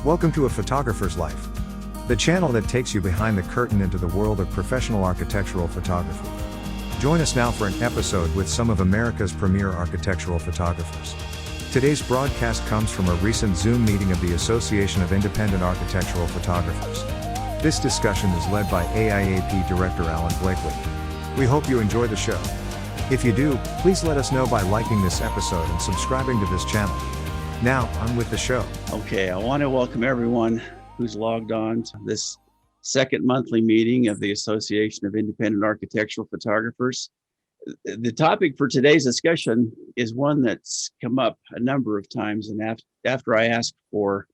Welcome to A Photographer's Life, the channel that takes you behind the curtain into the world of professional architectural photography. Join us now for an episode with some of America's premier architectural photographers. Today's broadcast comes from a recent Zoom meeting of the Association of Independent Architectural Photographers. This discussion is led by AIAP Director Alan Blakely. We hope you enjoy the show. If you do, please let us know by liking this episode and subscribing to this channel. Now, on with the show. Okay, I want to welcome everyone who's logged on to this second monthly meeting of the Association of Independent Architectural Photographers. The topic for today's discussion is one that's come up a number of times, and after I asked for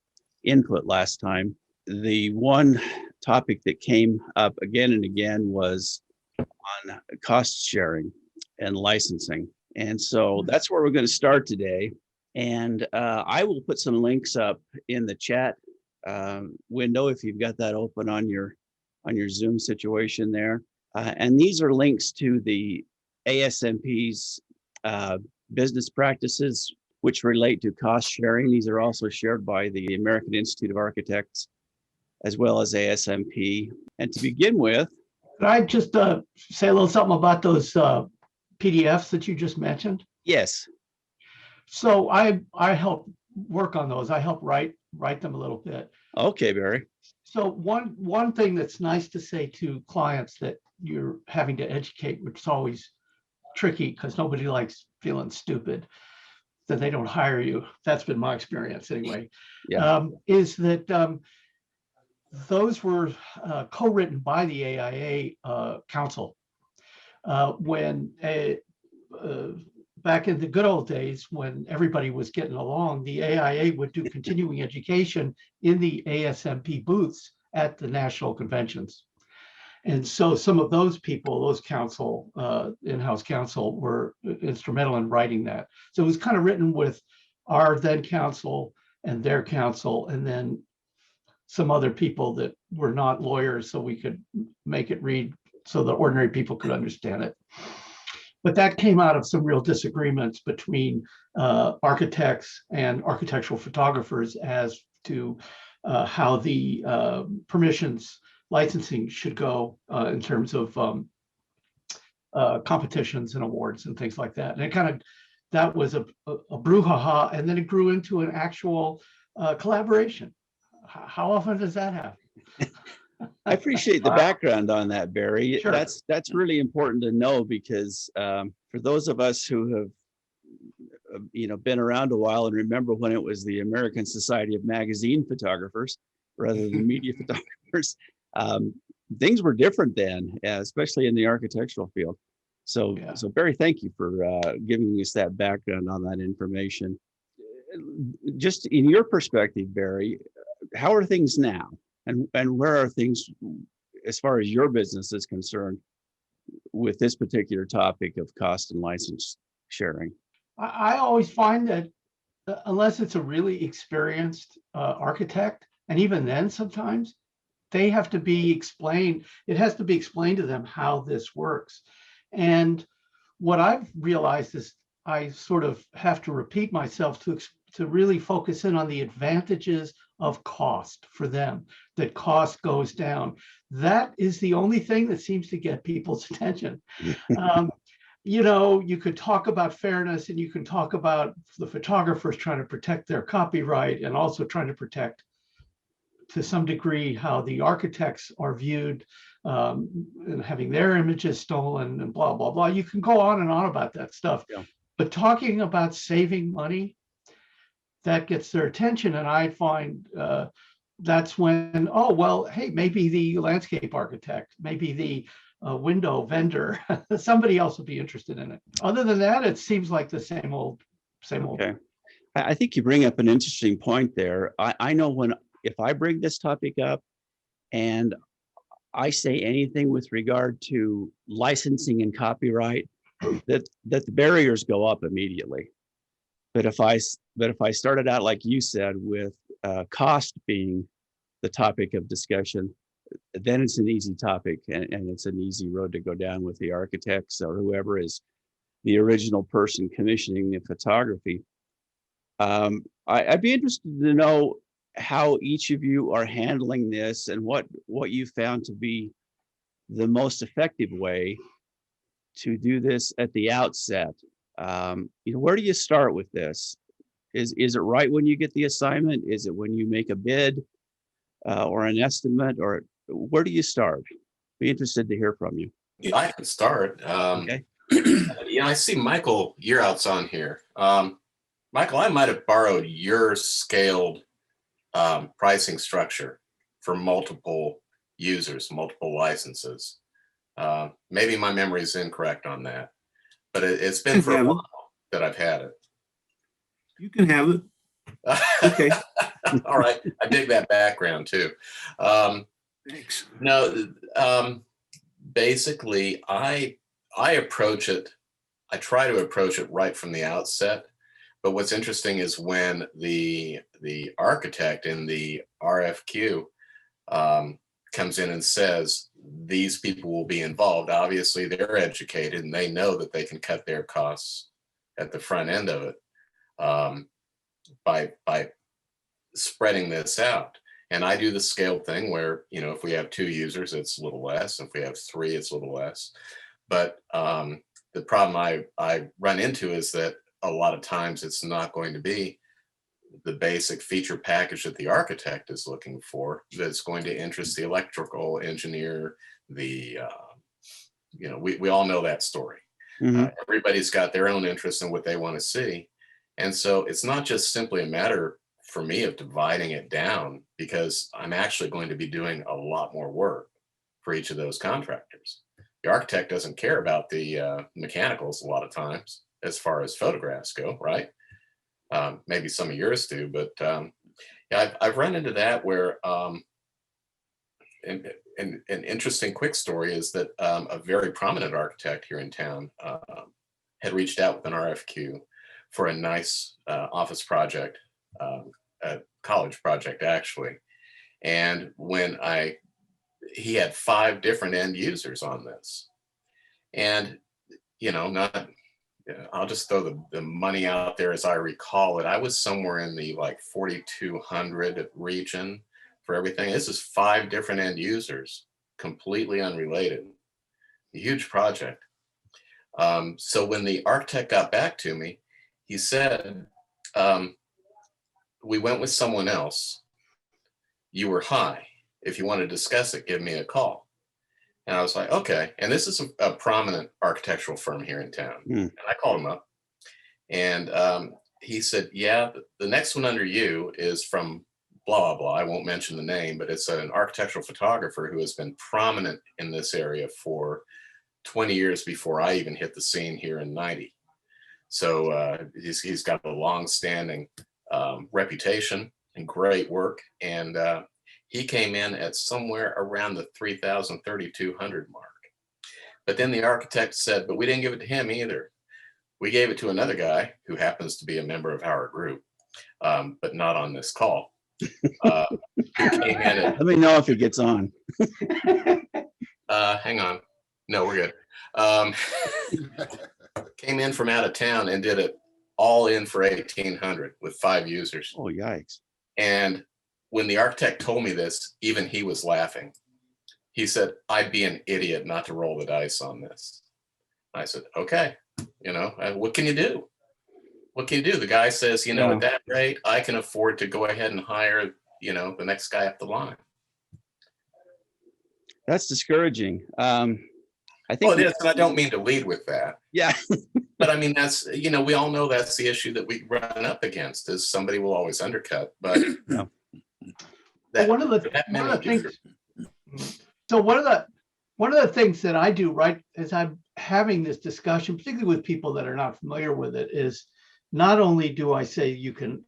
input last time, the one topic that came up again and again was on cost sharing and licensing. And so that's where we're going to start today. And I will put some links up in the chat window if you've got that open on your Zoom situation there. And these are links to the ASMP's business practices, which relate to cost sharing. These are also shared by the American Institute of Architects, as well as ASMP. And to begin with, could I just say a little something about those PDFs that you just mentioned? Yes. So I help work on those. I help write them a little bit. Okay, Barry. So one thing that's nice to say to clients that you're having to educate, which is always tricky because nobody likes feeling stupid, that they don't hire you. That's been my experience anyway. Yeah. Is that those were co-written by the AIA Council when back in the good old days when everybody was getting along, the AIA would do continuing education in the ASMP booths at the national conventions. And so some of those people, those council, in-house council, were instrumental in writing that. So it was kind of written with our then council and their council, and then some other people that were not lawyers, so we could make it read so the ordinary people could understand it. But that came out of some real disagreements between architects and architectural photographers as to how the permissions licensing should go in terms of competitions and awards and things like that. And it that was a brouhaha, and then it grew into an actual collaboration. How often does that happen? I appreciate the background on that, Barry. Sure. That's really important to know because for those of us who have been around a while and remember when it was the American Society of Magazine Photographers rather than media photographers, things were different then, especially in the architectural field. So, Yeah. So Barry, thank you for giving us that background on that information. Just in your perspective, Barry, how are things now? And where are things, as far as your business is concerned, with this particular topic of cost and license sharing? I always find that unless it's a really experienced architect, and even then sometimes, they have to be explained. It has to be explained to them how this works. And what I've realized is I sort of have to repeat myself to really focus in on the advantages of cost for them, that cost goes down. That is the only thing that seems to get people's attention. You could talk about fairness, and you can talk about the photographers trying to protect their copyright and also trying to protect, to some degree, how the architects are viewed and having their images stolen and blah, blah, blah. You can go on and on about that stuff. Yeah. But talking about saving money, that gets their attention. And I find that's when, oh, well, hey, maybe the landscape architect, maybe the window vendor, somebody else will be interested in it. Other than that, it seems like the same old. Okay. I think you bring up an interesting point there. I know if I bring this topic up and I say anything with regard to licensing and copyright, that the barriers go up immediately. But if I started out, like you said, with cost being the topic of discussion, then it's an easy topic and it's an easy road to go down with the architects or whoever is the original person commissioning the photography. I'd be interested to know how each of you are handling this and what you found to be the most effective way to do this at the outset. Where do you start with this? Is it right when you get the assignment? Is it when you make a bid or an estimate, or where do you start? Be interested to hear from you. Yeah, I can start. Okay. I see Michael Yearout's on here. Michael, I might have borrowed your scaled pricing structure for multiple users, multiple licenses. Maybe my memory is incorrect on that, but it's been for a while that I've had it. You can have it. Okay. All right. I dig that background too. Thanks. No, basically, I approach it. I try to approach it right from the outset. But what's interesting is when the architect in the RFQ comes in and says these people will be involved. Obviously, they're educated and they know that they can cut their costs at the front end of it by spreading this out. And I do the scale thing where, if we have 2 users, it's a little less. If we have 3, it's a little less. But the problem I run into is that a lot of times it's not going to be the basic feature package that the architect is looking for that's going to interest the electrical engineer. We all know that story. Mm-hmm. Everybody's got their own interest in what they want to see. And so it's not just simply a matter for me of dividing it down, because I'm actually going to be doing a lot more work for each of those contractors. The architect doesn't care about the mechanicals a lot of times as far as photographs go, right? Maybe some of yours do, but I've run into that where an interesting quick story is that a very prominent architect here in town had reached out with an RFQ for a nice office project, a college project actually. And when he had 5 different end users on this, and I'll just throw the money out there as I recall it. I was somewhere in the like 4,200 region for everything. This is 5 different end users, completely unrelated. A huge project. So when the architect got back to me, he said, we went with someone else. You were high. If you want to discuss it, give me a call. And I was like, okay. And this is a prominent architectural firm here in town. And I called him up and he said, yeah, the next one under you is from blah, blah, blah. I won't mention the name, but it's an architectural photographer who has been prominent in this area for 20 years before I even hit the scene here in 90. So he's got a long-standing reputation and great work. And he came in at somewhere around the 3,000, 3,200 mark. But then the architect said, but we didn't give it to him either. We gave it to another guy who happens to be a member of our group, but not on this call. Who came in at, Let me know if he gets on. hang on. No, we're good. Came in from out of town and did it all in for 1,800 with 5 users. Oh, yikes. And when the architect told me this, even he was laughing. He said, I'd be an idiot not to roll the dice on this. I said, okay, what can you do? What can you do? The guy says, at that rate, I can afford to go ahead and hire, the next guy up the line. That's discouraging. I think well, it is, and I don't mean to lead with that. Yeah. But I mean, that's, we all know that's the issue that we run up against is somebody will always undercut. But No. One of the things that I do right as I'm having this discussion, particularly with people that are not familiar with it, is not only do I say you can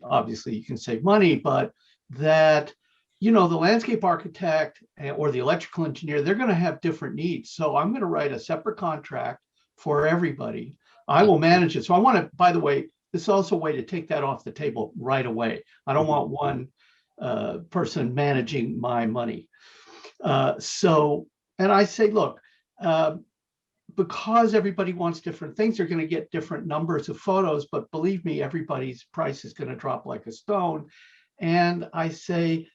save money, but that the landscape architect or the electrical engineer, they're going to have different needs. So I'm going to write a separate contract for everybody. I will manage it. So I want to, by the way, this is also a way to take that off the table right away. I don't want one person managing my money. And I say, look, because everybody wants different things, they're going to get different numbers of photos, but believe me, everybody's price is going to drop like a stone. and I say,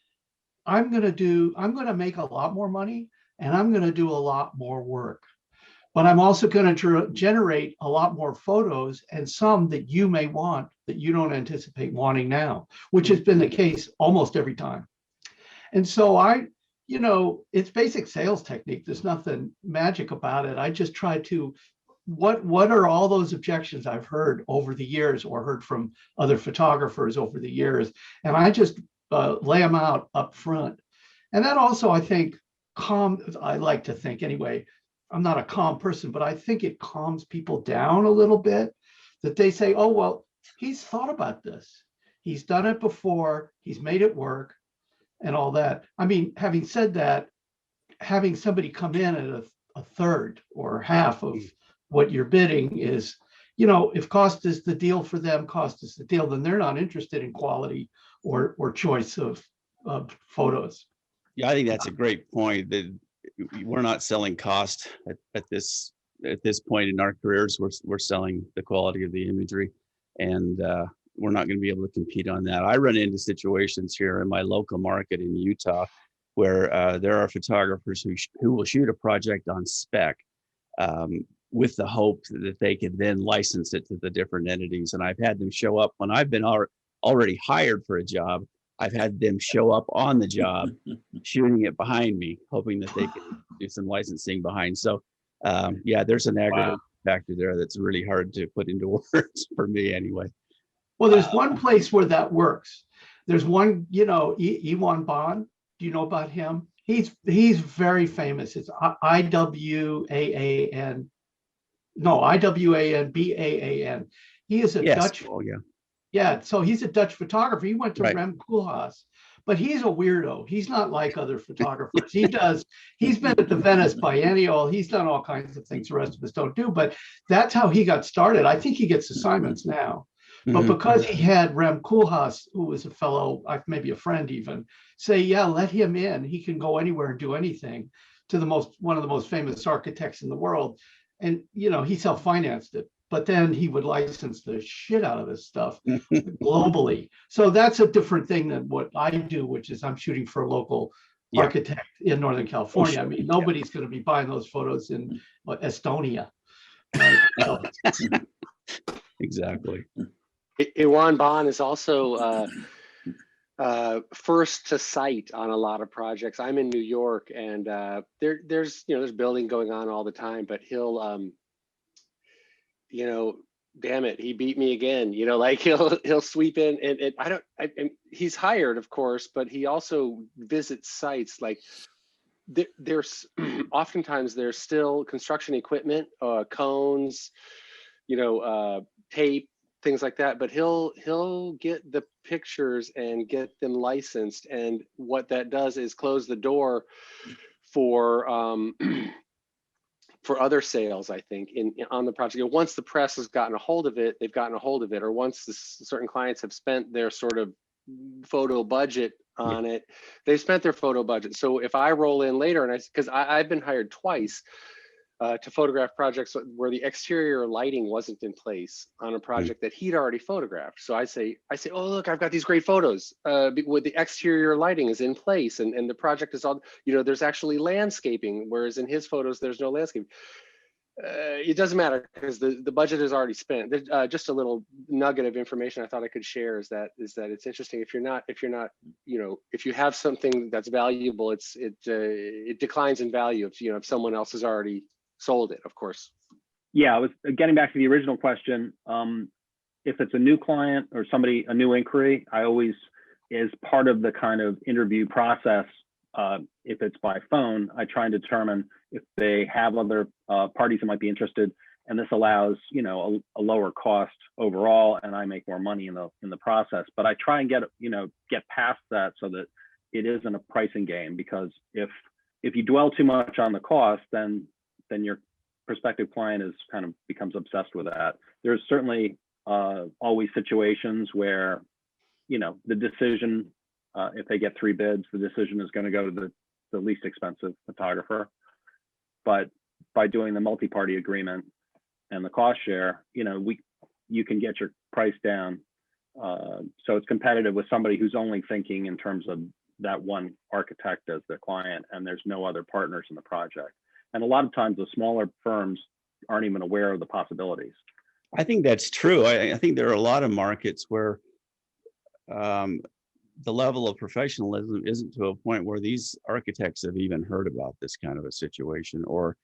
I'm going to make a lot more money and I'm going to do a lot more work. But I'm also going to generate a lot more photos, and some that you may want that you don't anticipate wanting now, which has been the case almost every time. And so it's basic sales technique. There's nothing magic about it. I just try to, what are all those objections I've heard over the years or heard from other photographers over the years? And I just lay them out up front. And that also, I think, I like to think anyway, I'm not a calm person, but I think it calms people down a little bit, that they say, oh, well, he's thought about this. He's done it before. He's made it work and all that. I mean, having said that, having somebody come in at a third or half of what you're bidding is, if cost is the deal for them, cost is the deal, then they're not interested in quality or choice of photos. Yeah, I think that's a great point. That we're not selling cost at this point in our careers. We're selling the quality of the imagery, and we're not going to be able to compete on that. I run into situations here in my local market in Utah where there are photographers who will shoot a project on spec with the hope that they can then license it to the different entities. And I've had them show up when I've been already hired for a job. I've had them show up on the job, shooting it behind me, hoping that they can do some licensing behind. So yeah, there's an aggravating factor there that's really hard to put into words for me anyway. Well, there's one place where that works. There's one, Iwan Bond. Do you know about him? He's very famous. It's IWAAN. No, IWANBAAN. He is a Dutch. Oh, yeah. Yeah, so he's a Dutch photographer. He went to Right. Rem Koolhaas, but he's a weirdo. He's not like other photographers. He's been at the Venice Biennial. He's done all kinds of things the rest of us don't do, but that's how he got started. I think he gets assignments now. But because he had Rem Koolhaas, who was a fellow, maybe a friend even, say, yeah, let him in. He can go anywhere and do anything, to one of the most famous architects in the world. And, he self-financed it. But then he would license the shit out of this stuff globally. So that's a different thing than what I do, which is I'm shooting for a local architect in Northern California. I mean, nobody's going to be buying those photos in Estonia. Right? So, Exactly. Iwan Bond is also first to site on a lot of projects. I'm in New York, and there's building going on all the time, but he'll damn it, he beat me again. Like he'll sweep in, and he's hired, of course, but he also visits sites. Like there's oftentimes there's still construction equipment, cones, tape, things like that, but he'll get the pictures and get them licensed, and what that does is close the door for other sales, I think, on the project. Once the press has gotten a hold of it, they've gotten a hold of it, or once certain clients have spent their sort of photo budget on it, they've spent their photo budget. So if I roll in later, because I've been hired twice to photograph projects where the exterior lighting wasn't in place on a project that he'd already photographed. So I say, oh, look, I've got these great photos with the exterior lighting is in place, and the project is all, there's actually landscaping, whereas in his photos, there's no landscape. It doesn't matter because the budget is already spent. Just a little nugget of information I thought I could share is that it's interesting. If you have something that's valuable, it declines in value if someone else has already sold it, of course. Yeah, I was getting back to the original question. If it's a new client or a new inquiry, I always, as part of the kind of interview process, if it's by phone, I try and determine if they have other parties that might be interested, and this allows a lower cost overall, and I make more money in the process. But I try and get past that so that it isn't a pricing game, because if you dwell too much on the cost, then your prospective client becomes obsessed with that. There's certainly always situations where the decision, if they get 3 bids, the decision is going to go to the least expensive photographer. But by doing the multi-party agreement and the cost share, you can get your price down So it's competitive with somebody who's only thinking in terms of that one architect as their client, and there's no other partners in the project. And a lot of times the smaller firms aren't even aware of the possibilities. I think that's true. I think there are a lot of markets where the level of professionalism isn't to a point where these architects have even heard about this kind of a situation, or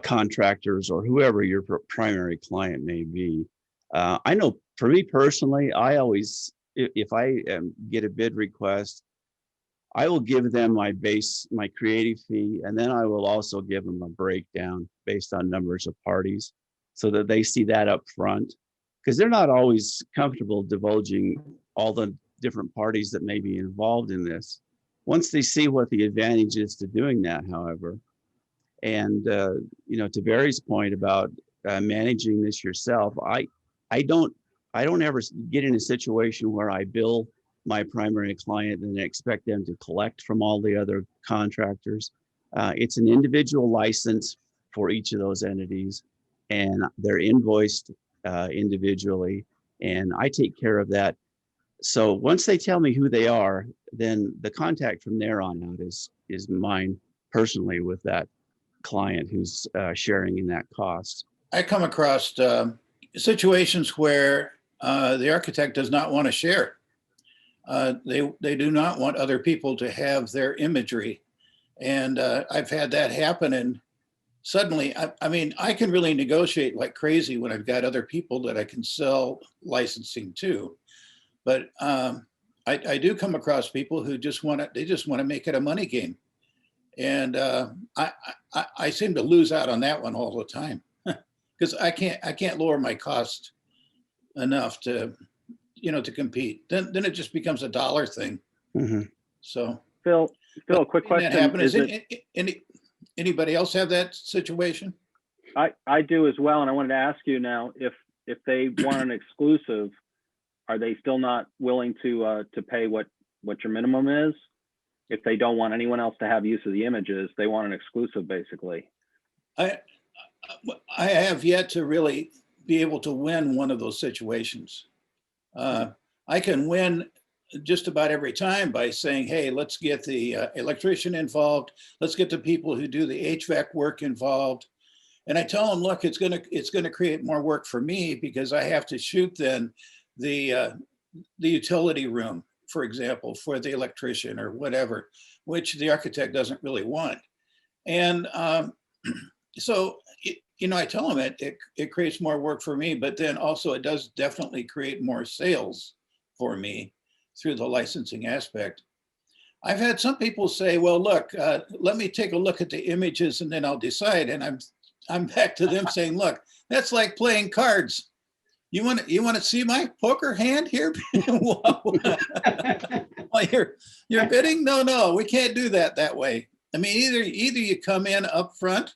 contractors, or whoever your primary client may be. I know for me personally, I always, if I get a bid request, I will give them my creative fee, and then I will also give them a breakdown based on numbers of parties so that they see that up front, because they're not always comfortable divulging all the different parties that may be involved in this. Once they see what the advantage is to doing that, however, and to Barry's point about managing this yourself, I don't ever get in a situation where I bill my primary client and expect them to collect from all the other contractors. It's an individual license for each of those entities, and they're invoiced individually, and I take care of that. So once they tell me who they are, then the contact from there on out is mine personally with that client who's sharing in that cost. I come across situations where the architect does not want to share. They do not want other people to have their imagery. And I've had that happen. And suddenly, I mean, I can really negotiate like crazy when I've got other people that I can sell licensing to. But I do come across people who just want to make it a money game. And I seem to lose out on that one all the time because I can't lower my cost enough to compete. Then it just becomes a dollar thing. Mm-hmm. So Phil, a quick question. Is anybody else have that situation? I do as well, and I wanted to ask you now, if they want an exclusive, are they still not willing to pay what your minimum is? If they don't want anyone else to have use of the images, they want an exclusive, basically. I have yet to really be able to win one of those situations. I can win just about every time by saying, hey, let's get the electrician involved. Let's get the people who do the HVAC work involved. And I tell them, look, it's gonna create more work for me because I have to shoot then the utility room, for example, for the electrician or whatever, which the architect doesn't really want. And so, I tell them it creates more work for me, but then also it does definitely create more sales for me through the licensing aspect. I've had some people say, well, look, let me take a look at the images and then I'll decide. And I'm back to them saying, look, that's like playing cards. You want to see my poker hand here? Well, you're bidding? No, we can't do that way. I mean, either you come in up front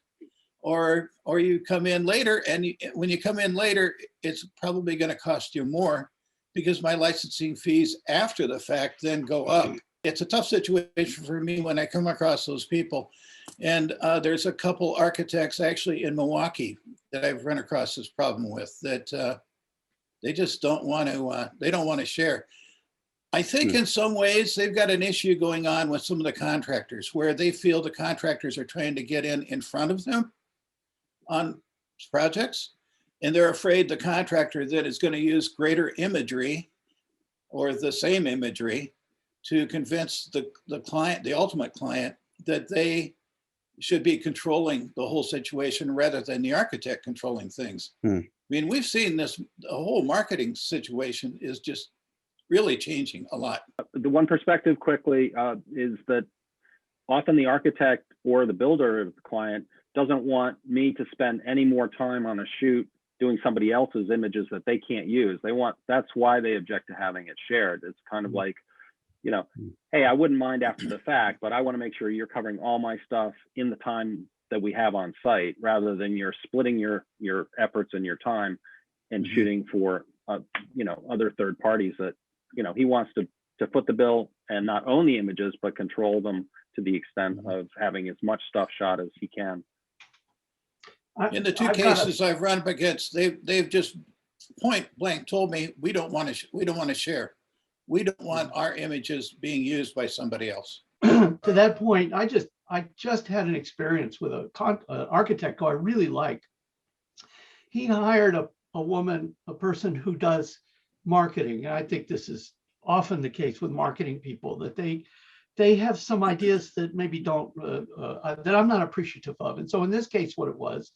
or you come in later, and when you come in later, it's probably going to cost you more because my licensing fees after the fact then go up. It's a tough situation for me when I come across those people. And there's a couple architects actually in Milwaukee that I've run across this problem with that they just don't want to share. I think in some ways they've got an issue going on with some of the contractors where they feel the contractors are trying to get in front of them on projects. And they're afraid the contractor that is going to use greater imagery or the same imagery to convince the client, the ultimate client, that they should be controlling the whole situation rather than the architect controlling things. I mean, we've seen this, the whole marketing situation is just really changing a lot. The one perspective quickly is that often the architect or the builder of the client doesn't want me to spend any more time on a shoot doing somebody else's images that they can't use. That's why they object to having it shared. It's kind of like, hey, I wouldn't mind after the fact, but I want to make sure you're covering all my stuff in the time that we have on site, rather than you're splitting your efforts and your time and shooting for other third parties that he wants to foot the bill and not own the images but control them to the extent of having as much stuff shot as he can. In the two cases I've run up against, they've just point blank told me, we don't want to share. We don't want our images being used by somebody else. To that point, I just had an experience with an architect who I really like. He hired a woman, a person who does marketing. And I think this is often the case with marketing people, that they have some ideas that maybe don't, that I'm not appreciative of. And so in this case, what it was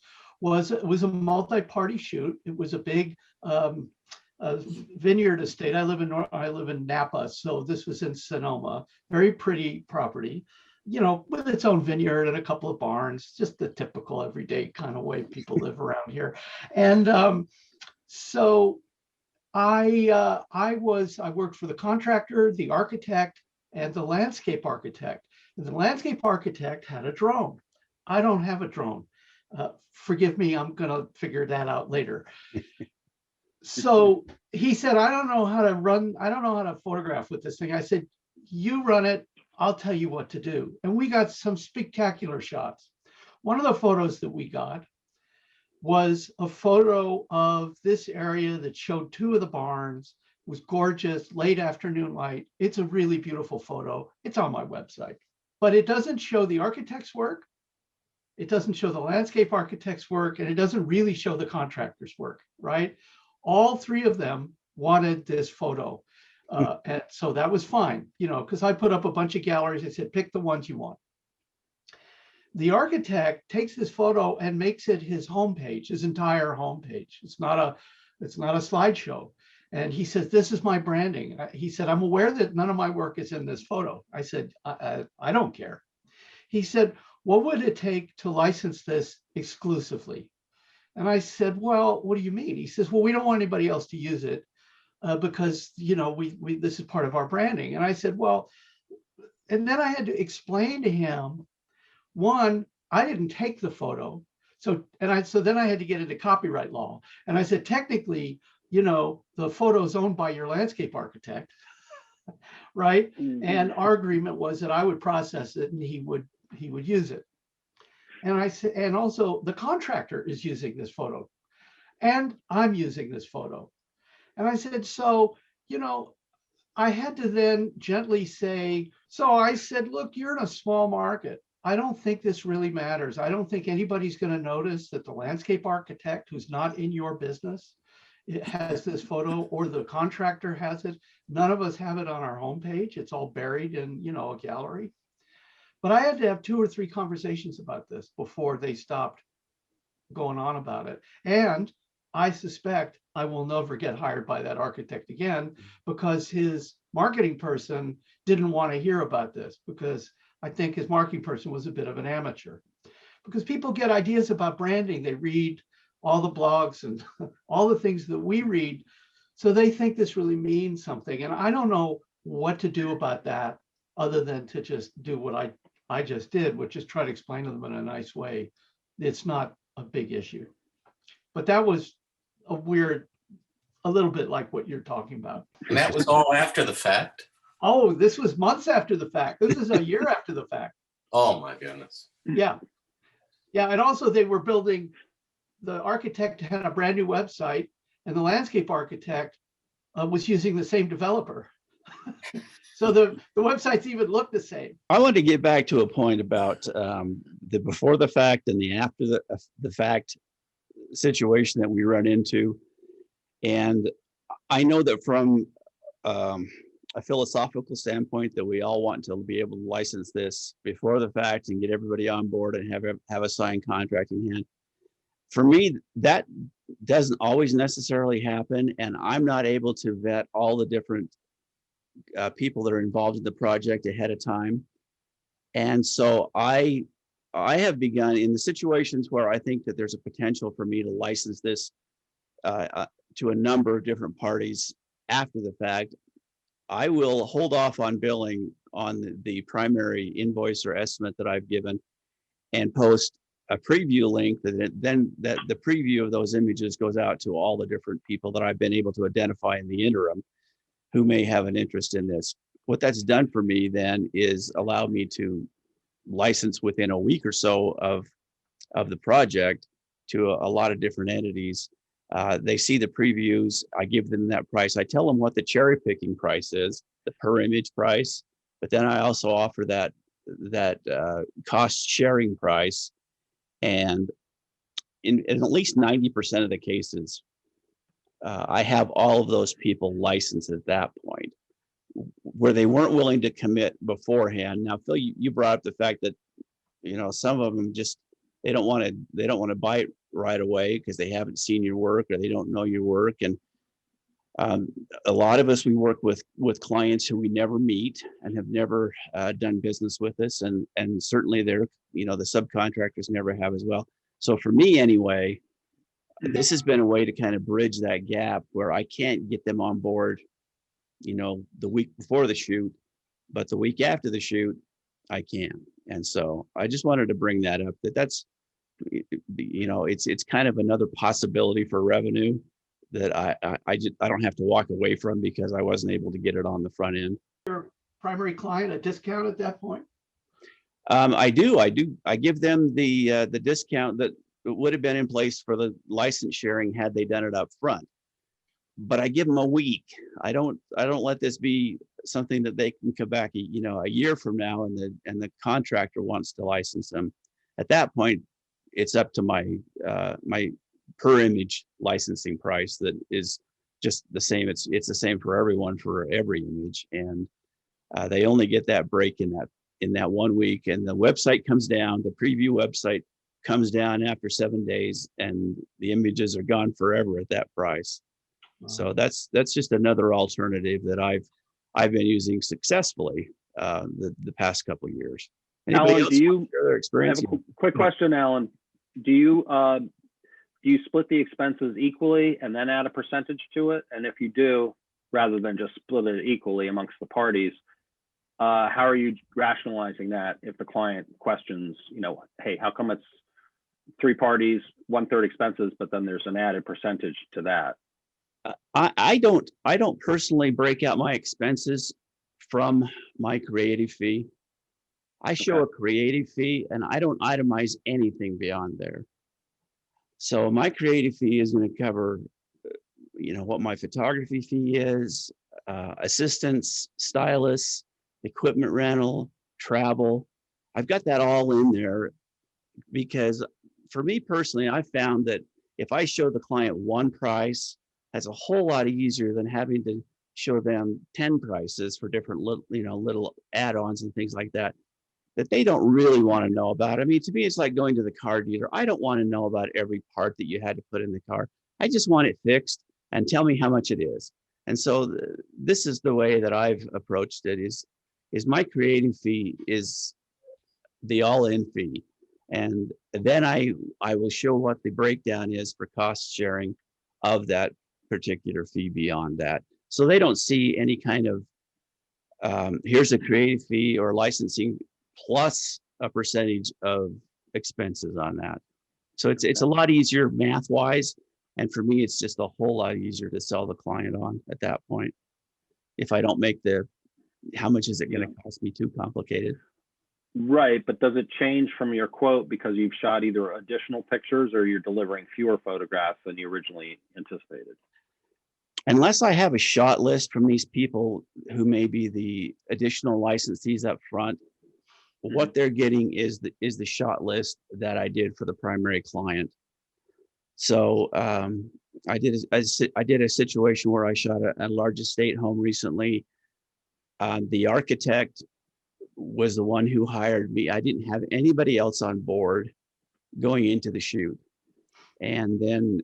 a multi-party shoot. It was a big vineyard estate. I live in Napa, so this was in Sonoma. Very pretty property, you know, with its own vineyard and a couple of barns, just the typical everyday kind of way people live around here. And so I worked for the contractor, the architect, and the landscape architect. And the landscape architect had a drone. I don't have a drone. Forgive me, I'm gonna figure that out later. So he said, I don't know how to photograph with this thing. I said, you run it, I'll tell you what to do. And we got some spectacular shots. One of the photos that we got was a photo of this area that showed two of the barns. It was gorgeous, late afternoon light. It's a really beautiful photo. It's on my website, but it doesn't show the architect's work. It doesn't show the landscape architect's work, and it doesn't really show the contractor's work, right? All three of them wanted this photo. And so that was fine, you know, because I put up a bunch of galleries. I said, pick the ones you want. The architect takes this photo and makes it his homepage, his entire homepage. It's not a slideshow. And he says, this is my branding. He said, I'm aware that none of my work is in this photo. I said, I don't care. He said, what would it take to license this exclusively? And I said, well, what do you mean? He says, well, we don't want anybody else to use it because, you know, this is part of our branding. And I said, well, and then I had to explain to him, one, I didn't take the photo. So then I had to get into copyright law. And I said, technically, you know, the photo is owned by your landscape architect, right? Mm-hmm. And our agreement was that I would process it and he would use it. And I said, and also the contractor is using this photo and I'm using this photo. And I said, so, you know, I had to then gently say, so I said, look, you're in a small market. I don't think this really matters. I don't think anybody's going to notice that the landscape architect who's not in your business has this photo, or the contractor has it. None of us have it on our homepage. It's all buried in, you know, a gallery. But I had to have 2 or 3 conversations about this before they stopped going on about it. And I suspect I will never get hired by that architect again because his marketing person didn't want to hear about this, because I think his marketing person was a bit of an amateur. Because people get ideas about branding. They read all the blogs and all the things that we read. So they think this really means something. And I don't know what to do about that other than to just do what I just did, which is try to explain to them in a nice way. It's not a big issue. But that was a little bit like what you're talking about. And that was all after the fact? Oh, this was months after the fact. This is a year after the fact. Oh my goodness. Yeah. Yeah, and also they were building, the architect had a brand new website and the landscape architect was using the same developer. So the websites even look the same. I want to get back to a point about the before the fact and the after the fact situation that we run into. And I know that from a philosophical standpoint that we all want to be able to license this before the fact and get everybody on board and have a signed contract in hand. For me, that doesn't always necessarily happen, and I'm not able to vet all the different people that are involved in the project ahead of time. And so I have begun in the situations where I think that there's a potential for me to license this to a number of different parties after the fact. I will hold off on billing on the primary invoice or estimate that I've given and post a preview link that the preview of those images goes out to all the different people that I've been able to identify in the interim who may have an interest in this. What that's done for me then is allow me to license within a week or so of the project to a lot of different entities They see the previews. I give them that price. I tell them what the cherry picking price is, the per image price, but then I also offer that cost sharing price. And in at least 90% of the cases, I have all of those people licensed at that point, where they weren't willing to commit beforehand. Now, Phil, you brought up the fact that, you know, some of them just, they don't want to buy it right away because they haven't seen your work or they don't know your work. And a lot of us, we work with clients who we never meet and have never done business with us, and certainly they're, you know, the subcontractors never have as well. So for me anyway, this has been a way to kind of bridge that gap where I can't get them on board, you know, the week before the shoot, but the week after the shoot, I can. And so I just wanted to bring that up, that's, you know, it's kind of another possibility for revenue that I don't have to walk away from because I wasn't able to get it on the front end. Your primary client a discount at that point? I do. I give them the discount that would have been in place for the license sharing had they done it up front. But I give them a week. I don't let this be something that they can come back, you know, a year from now and the contractor wants to license them. At that point, it's up to my my per image licensing price that is just the same. It's the same for everyone for every image, and they only get that break in that 1 week. And the website comes down. The preview website comes down after 7 days, and the images are gone forever at that price. Wow. So that's just another alternative that I've been using successfully the past couple of years. Anybody Alan, else do you share their experience? have a quick question, Alan? Do you split the expenses equally and then add a percentage to it? And if you do, rather than just split it equally amongst the parties, how are you rationalizing that if the client questions, you know, hey, how come it's 3 parties, 1/3 expenses, but then there's an added percentage to that? I don't personally break out my expenses from my creative fee. I show a creative fee and I don't itemize anything beyond there. So my creative fee is going to cover, you know, what my photography fee is, assistants, stylists, equipment rental, travel. I've got that all in there because for me personally, I found that if I show the client one price, that's a whole lot easier than having to show them 10 prices for different little add-ons and things like that they don't really want to know about. I mean, to me, it's like going to the car dealer. I don't want to know about every part that you had to put in the car. I just want it fixed and tell me how much it is. And so this is the way that I've approached it is my creative fee is the all-in fee. And then I will show what the breakdown is for cost sharing of that particular fee beyond that. So they don't see any kind of, here's a creative fee or licensing plus a percentage of expenses on that. So it's a lot easier math wise. And for me, it's just a whole lot easier to sell the client on at that point. If I don't make how much is it going to cost me too complicated? Right, but does it change from your quote because you've shot either additional pictures or you're delivering fewer photographs than you originally anticipated? Unless I have a shot list from these people who may be the additional licensees up front, what they're getting is the shot list that I did for the primary client. So I did a situation where I shot a large estate home recently. The architect was the one who hired me. I didn't have anybody else on board going into the shoot. And then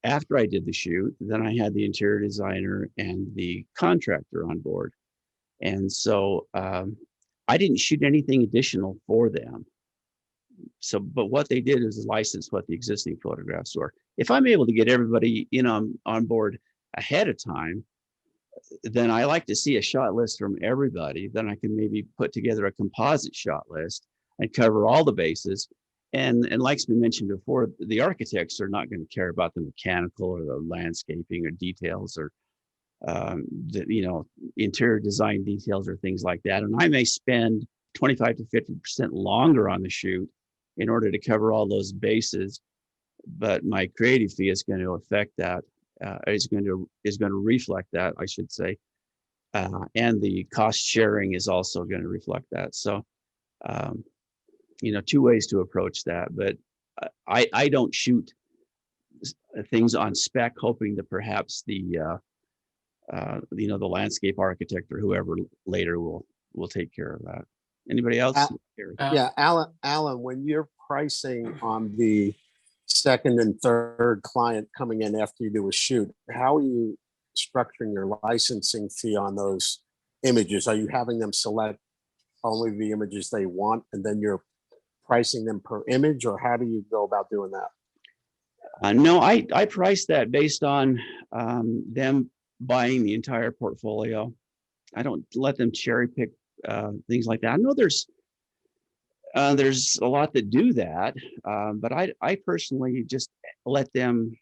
after I did the shoot, then I had the interior designer and the contractor on board. And so I didn't shoot anything additional for them. So, but what they did is license what the existing photographs were. If I'm able to get everybody on board ahead of time, then I like to see a shot list from everybody. Then I can maybe put together a composite shot list and cover all the bases. And like we mentioned before, the architects are not going to care about the mechanical or the landscaping or details or interior design details or things like that. And I may spend 25 to 50% longer on the shoot in order to cover all those bases but my creative fee is going to affect that. Is going to reflect that, I should say, and the cost sharing is also going to reflect that. So, two ways to approach that. But I don't shoot things on spec, hoping that perhaps the landscape architect or whoever later will take care of that. Anybody else? Yeah, Alan, when you're pricing on the second and third client coming in after you do a shoot, how are you structuring your licensing fee on those images? Are you having them select only the images they want and then you're pricing them per image, or how do you go about doing that? No, I price that based on them buying the entire portfolio. I don't let them cherry pick things like that. I know there's a lot that do that, but I personally just let them,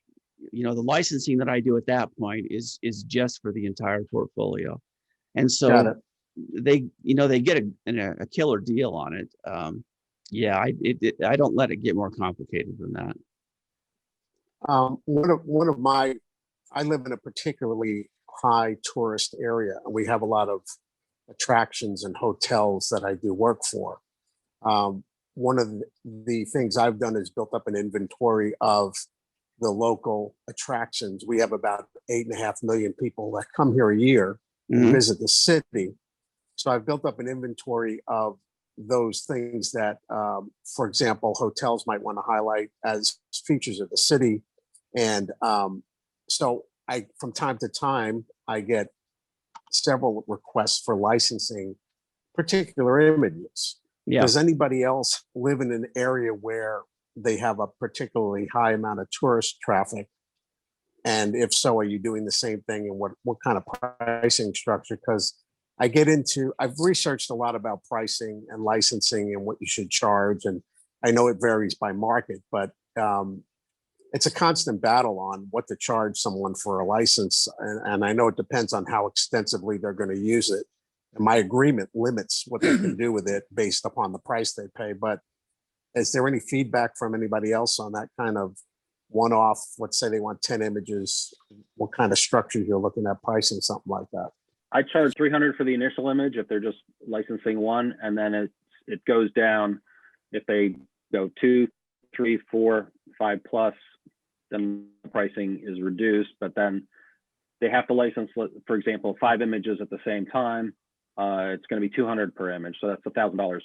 the licensing that I do at that point is just for the entire portfolio, and so they get a killer deal on it. I don't let it get more complicated than that. I live in a particularly high tourist area, and we have a lot of attractions and hotels that I do work for. One of the things I've done is built up an inventory of the local attractions. We have about 8.5 million people that come here a year and visit the city. So I've built up an inventory of those things that, for example, hotels might want to highlight as features of the city. And so from time to time, I get several requests for licensing particular images. Yeah. Does anybody else live in an area where they have a particularly high amount of tourist traffic? And if so, are you doing the same thing? And what kind of pricing structure? Because I've researched a lot about pricing and licensing and what you should charge. And I know it varies by market, but it's a constant battle on what to charge someone for a license. And I know it depends on how extensively they're going to use it. And my agreement limits what they can do with it based upon the price they pay. But is there any feedback from anybody else on that kind of one-off? Let's say they want 10 images. What kind of structures you're looking at pricing something like that? I charge $300 for the initial image if they're just licensing one, and then it goes down if they go 2, 3, 4, 5 plus. Then the pricing is reduced, but then they have to license, for example, 5 images at the same time. It's going to be $200 per image, so that's $1,000.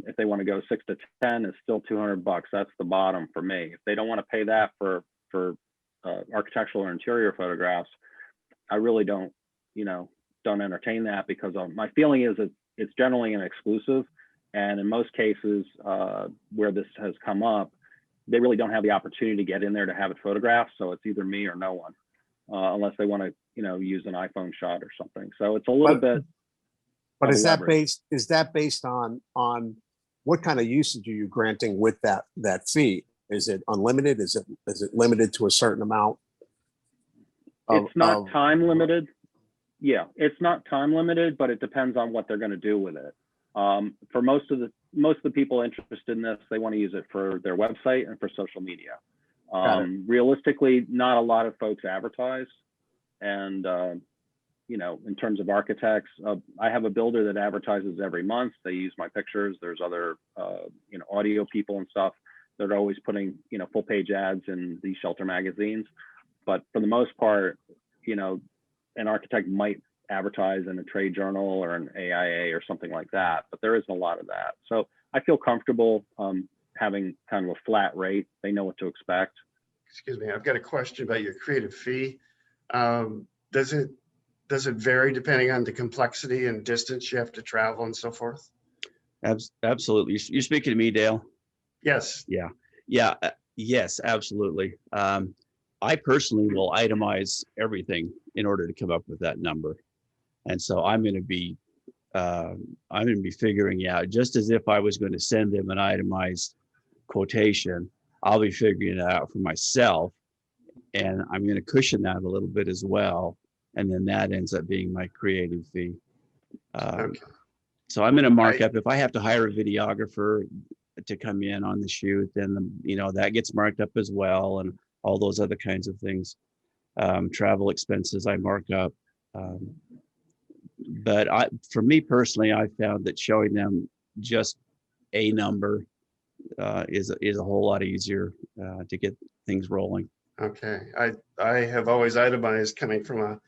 If they want to go 6 to 10, it's still $200. That's the bottom for me. If they don't want to pay that for architectural or interior photographs, I really don't entertain that, because my feeling is that it's generally an exclusive, and in most cases where this has come up, they really don't have the opportunity to get in there to have it photographed. So it's either me or no one, unless they want to, use an iPhone shot or something. So it's a little bit. But is that based on what kind of usage are you granting with that fee? Is it unlimited? Is it limited to a certain amount? It's not time limited. Yeah, it's not time limited, but it depends on what they're going to do with it. For most of the people interested in this, they want to use it for their website and for social media. Realistically, not a lot of folks advertise. And, in terms of architects, I have a builder that advertises every month. They use my pictures. There's other, audio people and stuff that are always putting, full page ads in these shelter magazines. But for the most part, an architect might advertise in a trade journal or an AIA or something like that, but there isn't a lot of that. So I feel comfortable having kind of a flat rate. They know what to expect. Excuse me, I've got a question about your creative fee. Does it vary depending on the complexity and distance you have to travel and so forth? Absolutely. You're speaking to me, Dale? Yes. Yeah. Yes, absolutely. I personally will itemize everything in order to come up with that number. And so I'm going to be figuring out, just as if I was going to send them an itemized quotation, I'll be figuring it out for myself, and I'm going to cushion that a little bit as well. And then that ends up being my creative fee. Okay. So I'm going to mark up, if I have to hire a videographer, to come in on the shoot, and that gets marked up as well, and all those other kinds of things. Travel expenses I mark up. But for me personally, I found that showing them just a number is a whole lot easier to get things rolling. Okay, I have always itemized coming from a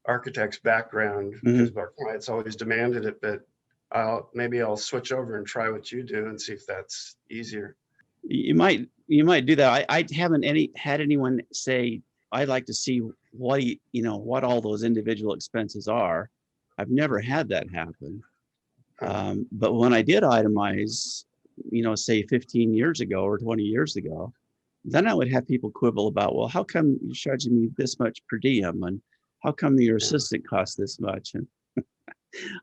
architect's background because our clients always demanded it, but maybe I'll switch over and try what you do and see if that's easier. You might do that. I haven't had anyone say, I'd like to see what all those individual expenses are. I've never had that happen. But when I did itemize, say 15 years ago or 20 years ago, then I would have people quibble about, well, how come you're charging me this much per diem, and how come your assistant costs this much? And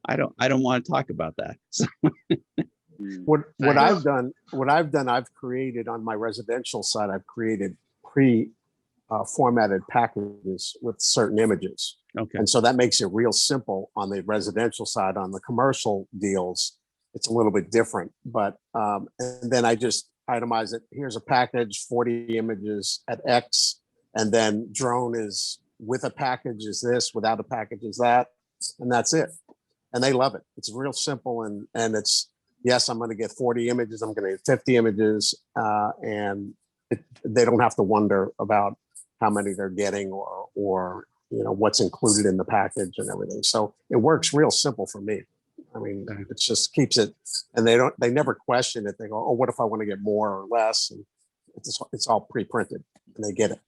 I don't want to talk about that. So. What I've done, I've created on my residential side, I've created formatted packages with certain images. Okay. And so that makes it real simple on the residential side. On the commercial deals, it's a little bit different, but and then I just itemize it. Here's a package, 40 images at X, and then drone is with a package is this, without a package is that, and that's it. And they love it. It's real simple, and it's, yes, I'm going to get 40 images, I'm going to get 50 images, and they don't have to wonder about how many they're getting or what's included in the package and everything. So it works real simple for me. I mean, it just keeps it, and they never question it. They go, oh, what if I want to get more or less? And it's all pre-printed, and they get it.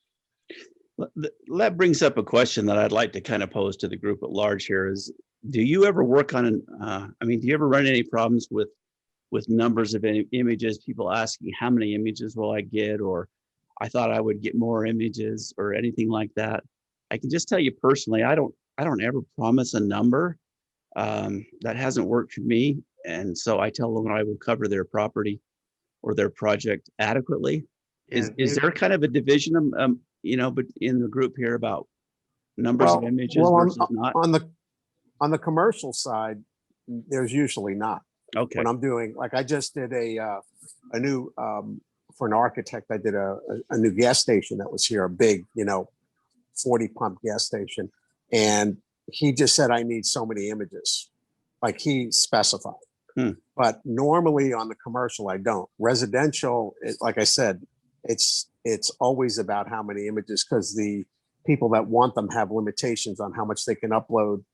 That brings up a question that I'd like to kind of pose to the group at large here is, do you ever work on do you ever run any problems with numbers of images, people asking how many images will I get, or I thought I would get more images, or anything like that? I can just tell you personally, I don't ever promise a number. That hasn't worked for me. And so I tell them I will cover their property or their project adequately. Is there kind of a division, but in the group here about numbers of images versus not? On the commercial side, there's usually not. Okay. When I'm doing, like I just did a new, for an architect, I did a new gas station that was here, a big, 40 pump gas station. And he just said, I need so many images, like he specified. But normally on the commercial, I don't. Residential, like I said, it's always about how many images, because the people that want them have limitations on how much they can upload.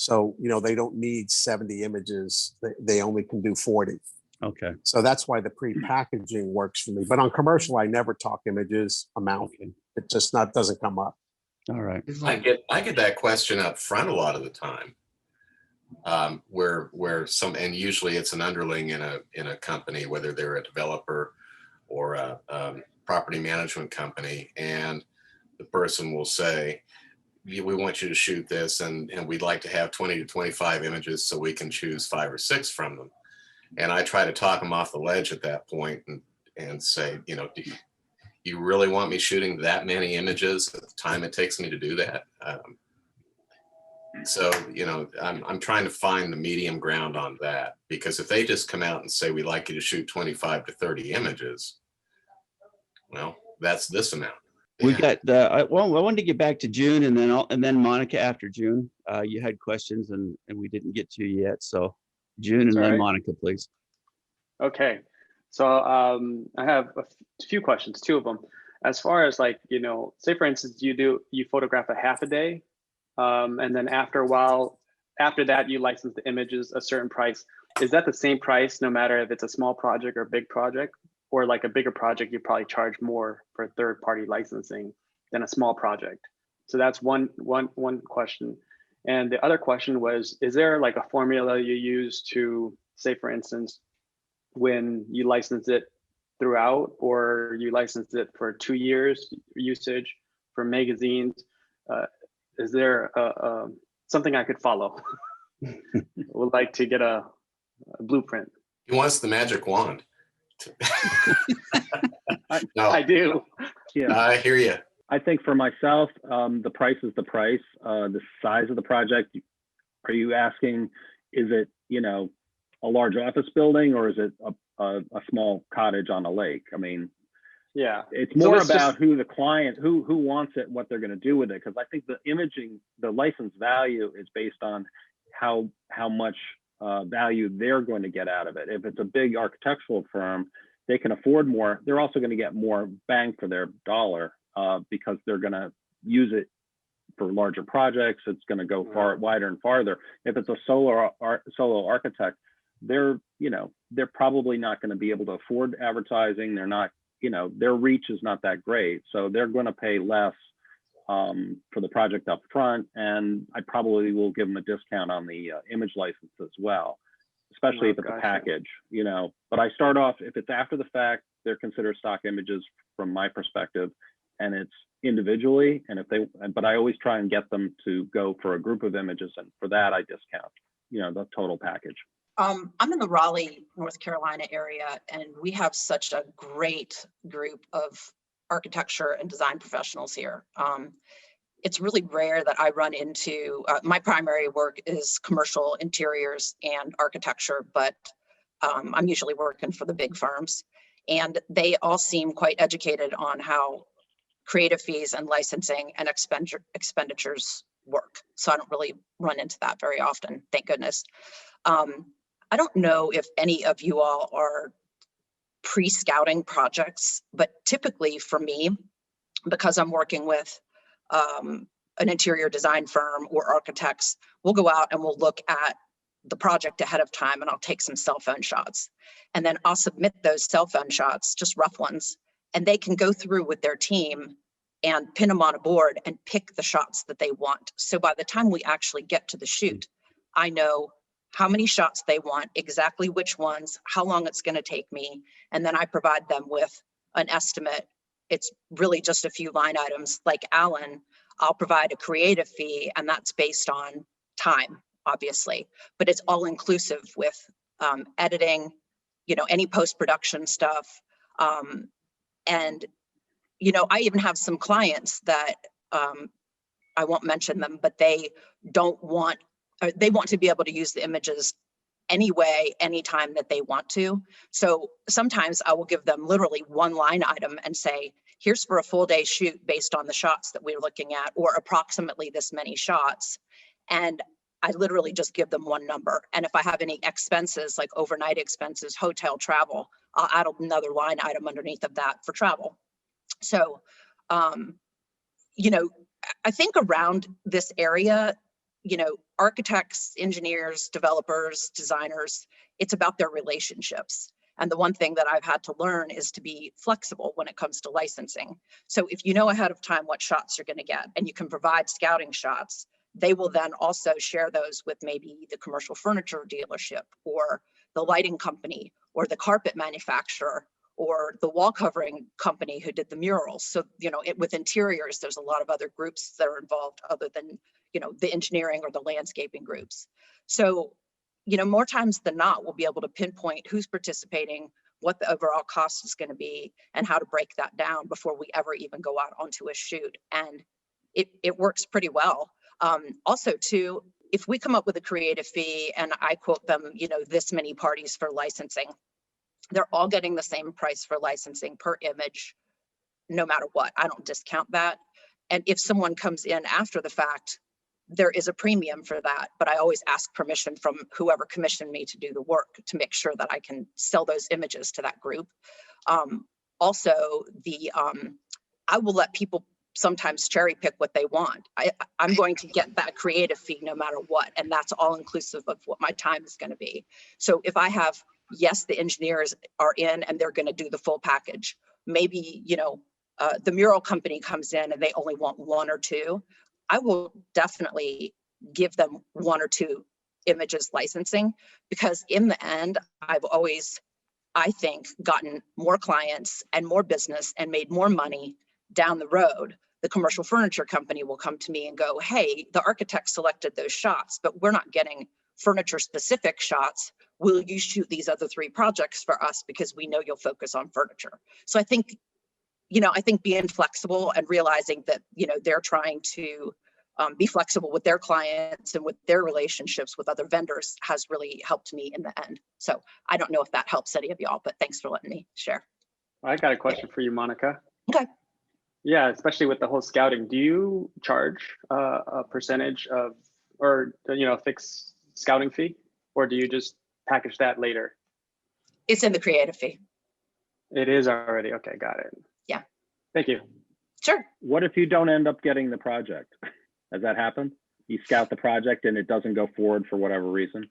So, they don't need 70 images. They only can do 40. Okay. So that's why the pre-packaging works for me. But on commercial, I never talk images amount. Okay. It just doesn't come up. All right. I get that question up front a lot of the time, where and usually it's an underling in a company, whether they're a developer or a property management company, and the person will say, we want you to shoot this, and we'd like to have 20 to 25 images so we can choose 5 or 6 from them. And I try to talk them off the ledge at that point and say, do you really want me shooting that many images at the time it takes me to do that? So, I'm trying to find the medium ground on that, because if they just come out and say, we'd like you to shoot 25 to 30 images, well, that's this amount. We got I wanted to get back to June, and then Monica after June. You had questions and we didn't get to you yet. So June and then Monica, please. Okay. So I have a few questions, 2 of them. As far as say for instance, you photograph a half a day, and then after a while, after that, you license the images a certain price. Is that the same price no matter if it's a small project or a big project? Or like a bigger project, you probably charge more for third-party licensing than a small project. So that's one question. And the other question was, is there like a formula you use to, say for instance, when you license it throughout, or you license it for 2 years usage for magazines? Is there something I could follow? Would like to get a blueprint. He wants the magic wand. No. I do. Yeah, I hear you. I think for myself, the price is the price. The size of the project. Are you asking, is it, a large office building, or is it a small cottage on a lake. I mean, Yeah. it's So more let's about just- who the client, who wants it, what they're going to do with it. Because I think the imaging, the license value is based on how much value they're going to get out of it. If it's a big architectural firm, they can afford more. They're also going to get more bang for their dollar because they're going to use it for larger projects. It's going to go far wider and farther. If it's a solo architect, they're probably not going to be able to afford advertising. They're not, their reach is not that great, so they're going to pay less for the project up front, and I probably will give them a discount on the image license as well, especially if it's a package, But I start off, if it's after the fact, they're considered stock images from my perspective, and it's individually, but I always try and get them to go for a group of images, and for that I discount, the total package. I'm in the Raleigh, North Carolina area, and we have such a great group of architecture and design professionals here. It's really rare that I run into, my primary work is commercial interiors and architecture, but I'm usually working for the big firms, and they all seem quite educated on how creative fees and licensing and expenditures work. So I don't really run into that very often, thank goodness. I don't know if any of you all are pre-scouting projects, but typically for me, because I'm working with an interior design firm or architects, we'll go out and we'll look at the project ahead of time, and I'll take some cell phone shots. And then I'll submit those cell phone shots, just rough ones, and they can go through with their team and pin them on a board and pick the shots that they want. So by the time we actually get to the shoot, I know how many shots they want, exactly which ones, how long it's going to take me, and then I provide them with an estimate. It's really just a few line items. Like Alan, I'll provide a creative fee, and that's based on time, obviously, but it's all inclusive with editing, any post-production stuff. And, I even have some clients that I won't mention them, but they want to be able to use the images anyway, anytime that they want to. So sometimes I will give them literally one line item and say, here's for a full day shoot based on the shots that we're looking at, or approximately this many shots. And I literally just give them one number. And if I have any expenses, like overnight expenses, hotel, travel, I'll add another line item underneath of that for travel. So, I think around this area, architects, engineers, developers, designers, it's about their relationships. And the one thing that I've had to learn is to be flexible when it comes to licensing. So if you know ahead of time what shots you're going to get, and you can provide scouting shots, they will then also share those with maybe the commercial furniture dealership, or the lighting company, or the carpet manufacturer, or the wall covering company who did the murals. So, with interiors, there's a lot of other groups that are involved other than, the engineering or the landscaping groups. So, more times than not, we'll be able to pinpoint who's participating, what the overall cost is going to be, and how to break that down before we ever even go out onto a shoot. And it works pretty well. Also too, if we come up with a creative fee and I quote them, this many parties for licensing, they're all getting the same price for licensing per image, no matter what. I don't discount that. And if someone comes in after the fact, there is a premium for that, but I always ask permission from whoever commissioned me to do the work to make sure that I can sell those images to that group. Also, I will let people sometimes cherry pick what they want. I'm going to get that creative fee no matter what, and that's all inclusive of what my time is going to be. So if I have, yes, the engineers are in and they're going to do the full package. Maybe, the mural company comes in and they only want one or two. I will definitely give them one or two images licensing, because in the end, I've always, I think, gotten more clients and more business and made more money down the road. The commercial furniture company will come to me and go, hey, the architect selected those shots, but we're not getting furniture specific shots. Will you shoot these other 3 projects for us, because we know you'll focus on furniture? So I think, I think being flexible and realizing that, they're trying to be flexible with their clients and with their relationships with other vendors has really helped me in the end. So I don't know if that helps any of y'all, but thanks for letting me share. I got a question for you, Monica. Okay. Yeah, especially with the whole scouting, do you charge a percentage of, or fixed scouting fee, or do you just package that later? It's in the creative fee. It is already. Okay, got it. Yeah. Thank you. Sure. What if you don't end up getting the project? Has that happened? You scout the project and it doesn't go forward for whatever reason?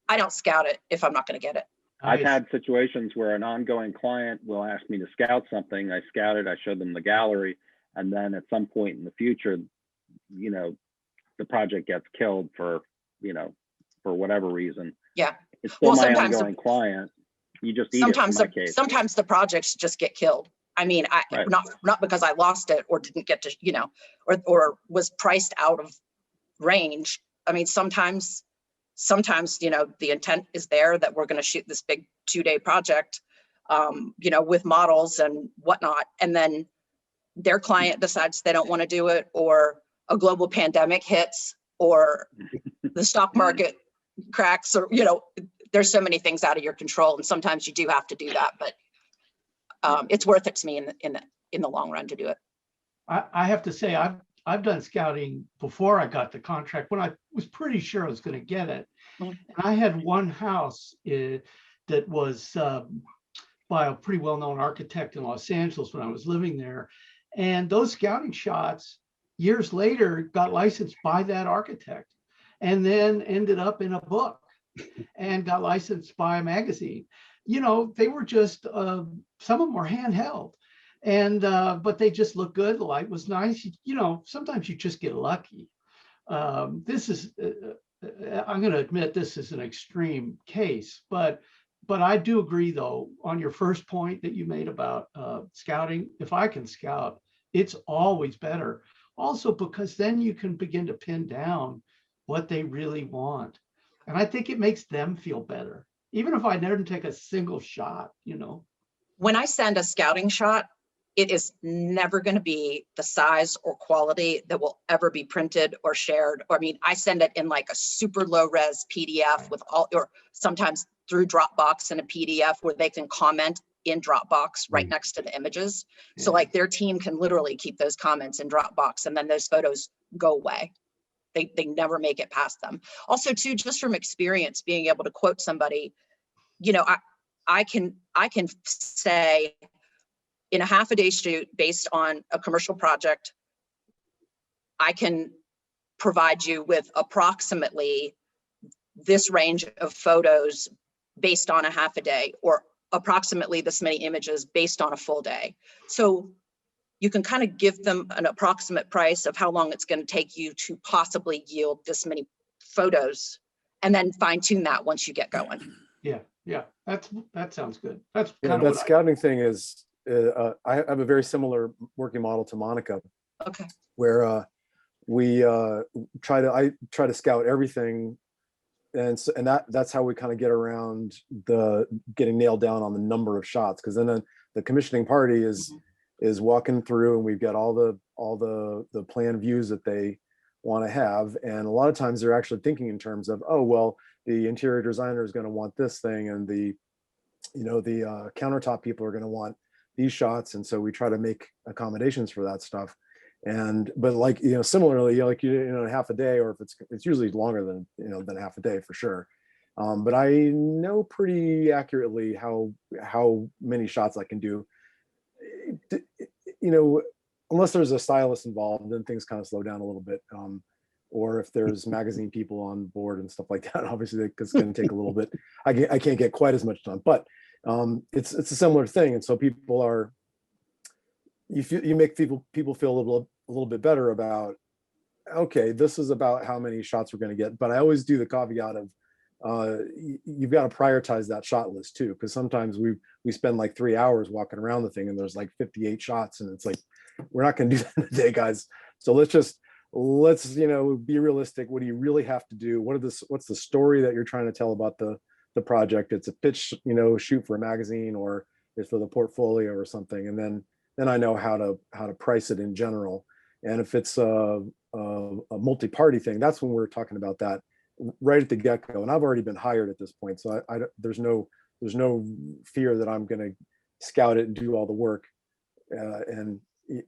I don't scout it if I'm not going to get it. I've had situations where an ongoing client will ask me to scout something. I scout it, I show them the gallery, and then at some point in the future, the project gets killed for whatever reason. Yeah. It's still Well, my sometimes ongoing client. You just eat it in my case. Sometimes the projects just get killed. I mean, Right. not because I lost it or didn't get to, or was priced out of range. I mean, sometimes, the intent is there that we're going to shoot this big 2-day project, with models and whatnot. And then their client decides they don't want to do it, or a global pandemic hits, or the stock market cracks, or, there's so many things out of your control. And sometimes you do have to do that, but it's worth it to me in the long run to do it. I have to say, I've done scouting before I got the contract when I was pretty sure I was going to get it. And I had one house that was by a pretty well-known architect in Los Angeles when I was living there. And those scouting shots years later got licensed by that architect, and then ended up in a book and got licensed by a magazine. They were just, some of them were handheld, and but they just looked good. The light was nice. Sometimes you just get lucky. This is, I'm going to admit, this is an extreme case, but I do agree, though, on your first point that you made about scouting. If I can scout, it's always better. Also, because then you can begin to pin down what they really want. And I think it makes them feel better, even if I never take a single shot, When I send a scouting shot, it is never going to be the size or quality that will ever be printed or shared. Or, I mean, I send it in like a super low res PDF with or sometimes through Dropbox in a PDF where they can comment in Dropbox right next to the images. So like their team can literally keep those comments in Dropbox, and then those photos go away. They never make it past them. Also, too, just from experience, being able to quote somebody, I can say in a half a day shoot based on a commercial project, I can provide you with approximately this range of photos based on a half a day, or approximately this many images based on a full day. So you can kind of give them an approximate price of how long it's going to take you to possibly yield this many photos, and then fine tune that once you get going. Yeah, that sounds good. That's Yeah, kind of that scouting thing is, I have a very similar working model to Monica. Okay. Where I try to scout everything, and that's how we kind of get around getting nailed down on the number of shots, because then the commissioning party is walking through, and we've got all the plan views that they want to have, and a lot of times they're actually thinking in terms of, oh well, the interior designer is going to want this thing, and the countertop people are going to want these shots, and so we try to make accommodations for that stuff. But like, similarly, like, half a day, or if it's usually longer than half a day for sure. But I know pretty accurately how many shots I can do. Unless there's a stylist involved, then things kind of slow down a little bit. Or if there's magazine people on board and stuff like that, obviously it's going to take a little bit. I can't get quite as much done, but it's a similar thing. And so you make people feel a little bit better about, okay, this is about how many shots we're going to get. But I always do the caveat of, you've got to prioritize that shot list too, because sometimes we spend like 3 hours walking around the thing, and there's like 58 shots, and it's like, we're not going to do that in a day, guys. So let's be realistic. What do you really have to do? What's the story that you're trying to tell about the project? It's a pitch, shoot for a magazine, or it's for the portfolio or something, and then I know how to price it in general. And if it's a multi-party thing, that's when we're talking about that right at the get-go. And I've already been hired at this point, so there's no fear that I'm going to scout it and do all the work and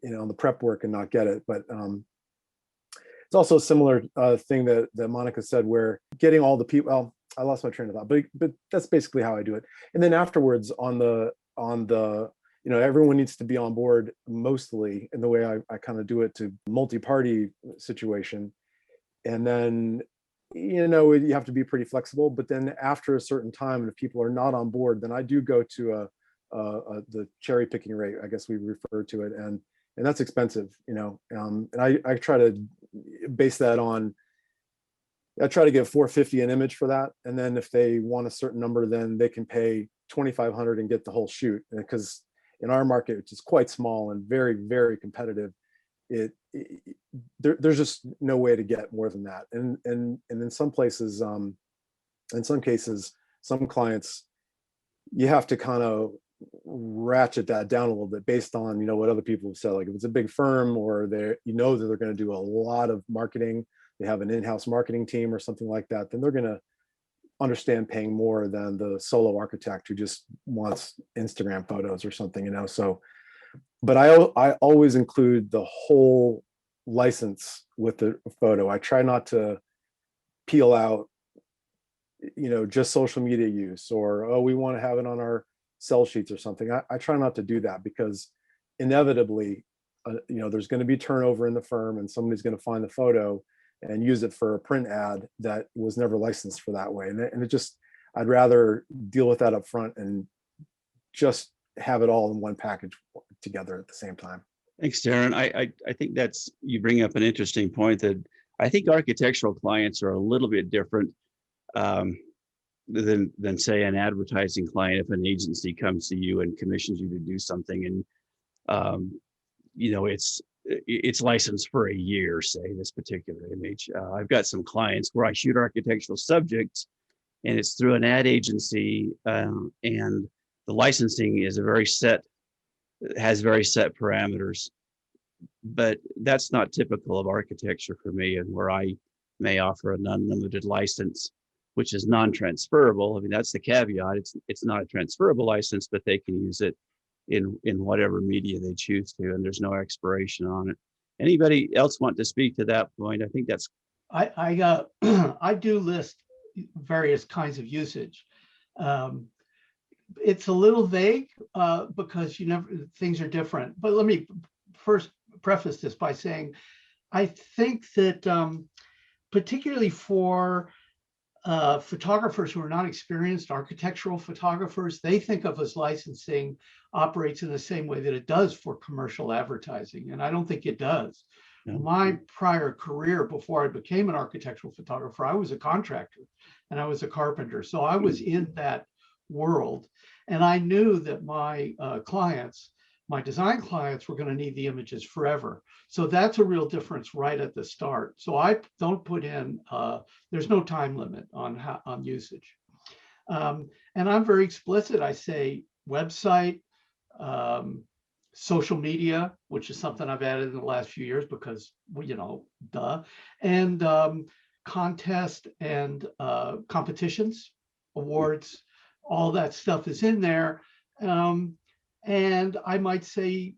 on the prep work and not get it. But it's also a similar thing that Monica said, where getting all the people. Well, I lost my train of thought, but that's basically how I do it. And then afterwards, on the everyone needs to be on board mostly in the way I kind of do it, to multi-party situation. And then, you have to be pretty flexible, but then after a certain time, and if people are not on board, then I do go to the cherry picking rate, I guess we refer to it. And that's expensive, and I try to base that on, I try to get $450 an image for that. And then if they want a certain number, then they can pay $2,500 and get the whole shoot. Because in our market, which is quite small and very, very competitive, there's just no way to get more than that. And in some places, in some cases, some clients, you have to kind of ratchet that down a little bit based on, what other people have said. Like if it's a big firm, or that they're going to do a lot of marketing, they have an in-house marketing team or something like that, then they're going to understand paying more than the solo architect who just wants Instagram photos or something, So, but I always include the whole license with the photo. I try not to peel out, just social media use, or, we want to have it on our sell sheets or something. I try not to do that, because inevitably, there's going to be turnover in the firm, and somebody's going to find the photo and use it for a print ad that was never licensed for that way. And it just, I'd rather deal with that up front and just have it all in one package together at the same time. Thanks, Darren. I think you bring up an interesting point, that I think architectural clients are a little bit different than say an advertising client. If an agency comes to you and commissions you to do something, and it's licensed for a year, say, this particular image. I've got some clients where I shoot architectural subjects, and it's through an ad agency, and the licensing is has very set parameters. But that's not typical of architecture for me, and where I may offer an unlimited license, which is non-transferable. I mean, that's the caveat. It's not a transferable license, but they can use it in whatever media they choose to, and there's no expiration on it. Anybody else want to speak to that point? I think that's. I do list various kinds of usage. It's a little vague because things are different. But let me first preface this by saying, I think that particularly for photographers who are not experienced architectural photographers, they think of as licensing operates in the same way that it does for commercial advertising. And I don't think it does. No. My prior career, before I became an architectural photographer, I was a contractor and I was a carpenter. So I was in that world. And I knew that my clients, my design clients, were going to need the images forever. So that's a real difference right at the start. So I don't put in, there's no time limit on usage. And I'm very explicit. I say website, social media, which is something I've added in the last few years because, duh, and contest and competitions, awards, all that stuff is in there. And I might say,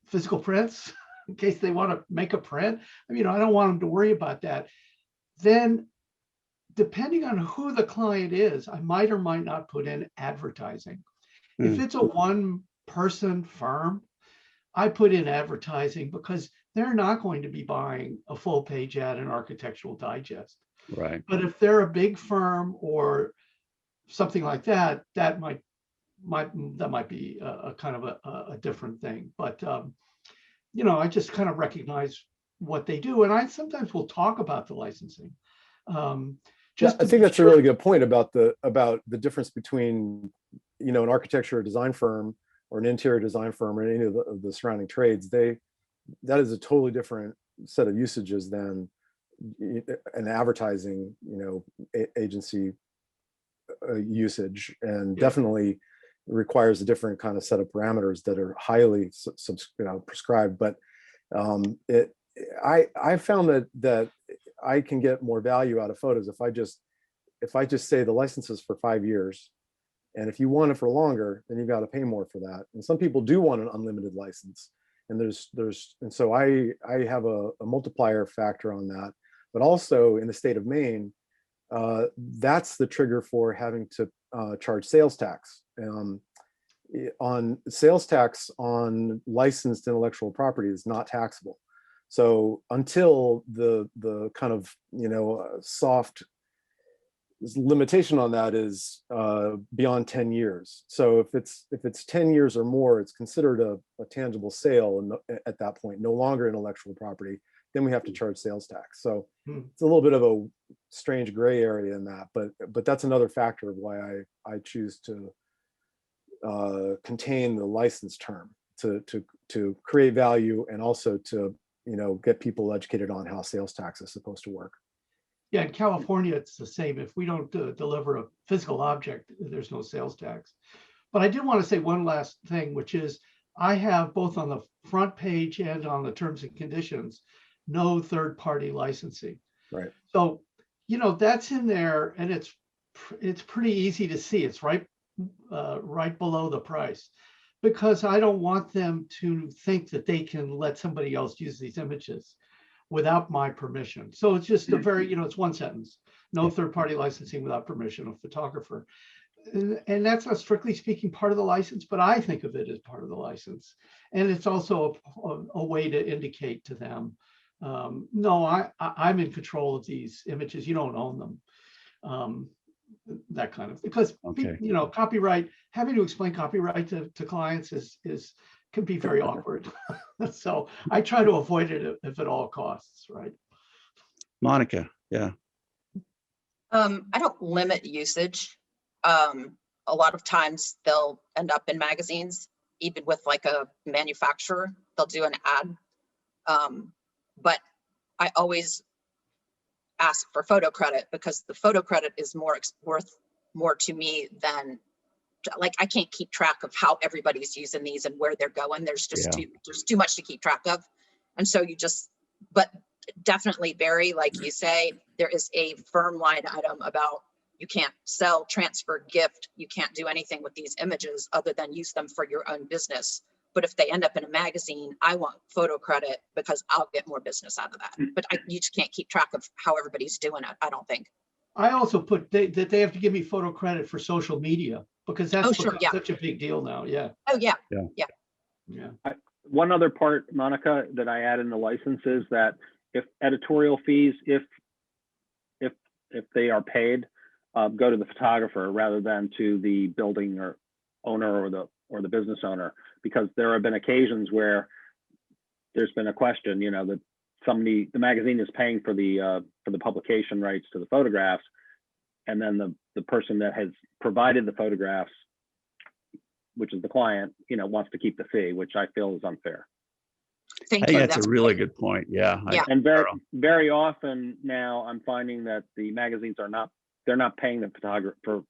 physical prints in case they want to make a print. I don't want them to worry about that. Then, depending on who the client is, I might or might not put in advertising. If it's a one-person firm, I put in advertising because they're not going to be buying a full-page ad in Architectural Digest. Right. But if they're a big firm or something like that, that might be a kind of a different thing. But I just kind of recognize what they do, and I sometimes will talk about the licensing. I think that's a really good point about the difference between an architecture or design firm or an interior design firm or any of the surrounding trades. That is a totally different set of usages than an advertising agency usage, and definitely requires a different kind of set of parameters that are highly prescribed. But I found that I can get more value out of photos if I just say the license is for 5 years, and if you want it for longer, then you got to pay more for that. And some people do want an unlimited license, and and so I have a multiplier factor on that. But also in the state of Maine, that's the trigger for having to charge sales tax. On sales tax on licensed intellectual property is not taxable. So until the kind of soft limitation on that is beyond 10 years. So if it's 10 years or more, it's considered a tangible sale, and at that point, no longer intellectual property. Then we have to charge sales tax. So it's a little bit of a strange gray area in that, but that's another factor of why I choose to contain the license term to create value, and also to get people educated on how sales tax is supposed to work. Yeah, in California, it's the same. If we don't deliver a physical object, there's no sales tax. But I did want to say one last thing, which is I have both on the front page and on the terms and conditions, no third-party licensing. Right. So, that's in there, and it's pretty easy to see. It's right below the price, because I don't want them to think that they can let somebody else use these images without my permission. So it's just a very, it's one sentence: no third-party licensing without permission of photographer. And that's not strictly speaking part of the license, but I think of it as part of the license. And it's also a way to indicate to them, no, I'm in control of these images. You don't own them. That kind of, because copyright, having to explain copyright to clients can be very awkward. So I try to avoid it if at all costs, right? Monica, yeah. I don't limit usage. A lot of times they'll end up in magazines, even with like a manufacturer, they'll do an ad. But I always ask for photo credit, because the photo credit is worth more to me than, like, I can't keep track of how everybody's using these and where they're going. There's just there's too much to keep track of. And so but definitely, Barry, like you say, there is a firm line item about you can't sell, transfer, gift. You can't do anything with these images other than use them for your own business. But if they end up in a magazine, I want photo credit because I'll get more business out of that. But you just can't keep track of how everybody's doing it, I don't think. I also put that they have to give me photo credit for social media, because that's such a big deal now. Yeah. Oh, yeah. One other part, Monica, that I add in the license is that if editorial fees, if they are paid, go to the photographer rather than to the building or owner or the business owner, because there have been occasions where there's been a question, that the magazine is paying for the publication rights to the photographs, and then the person that has provided the photographs, which is the client, wants to keep the fee, which I feel is unfair. I think that's a really good point. Yeah. And very often now I'm finding that the magazines they're not paying the photographer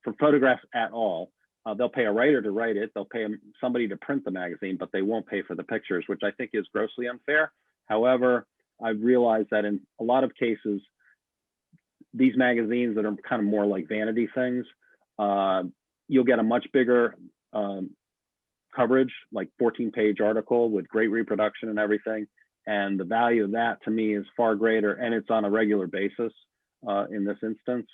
for photographs at all. They'll pay a writer to write it. They'll pay somebody to print the magazine, but they won't pay for the pictures, which I think is grossly unfair. However, I've realized that in a lot of cases, these magazines that are kind of more like vanity things, you'll get a much bigger coverage, like 14-page article with great reproduction and everything. And the value of that to me is far greater, and it's on a regular basis. In this instance,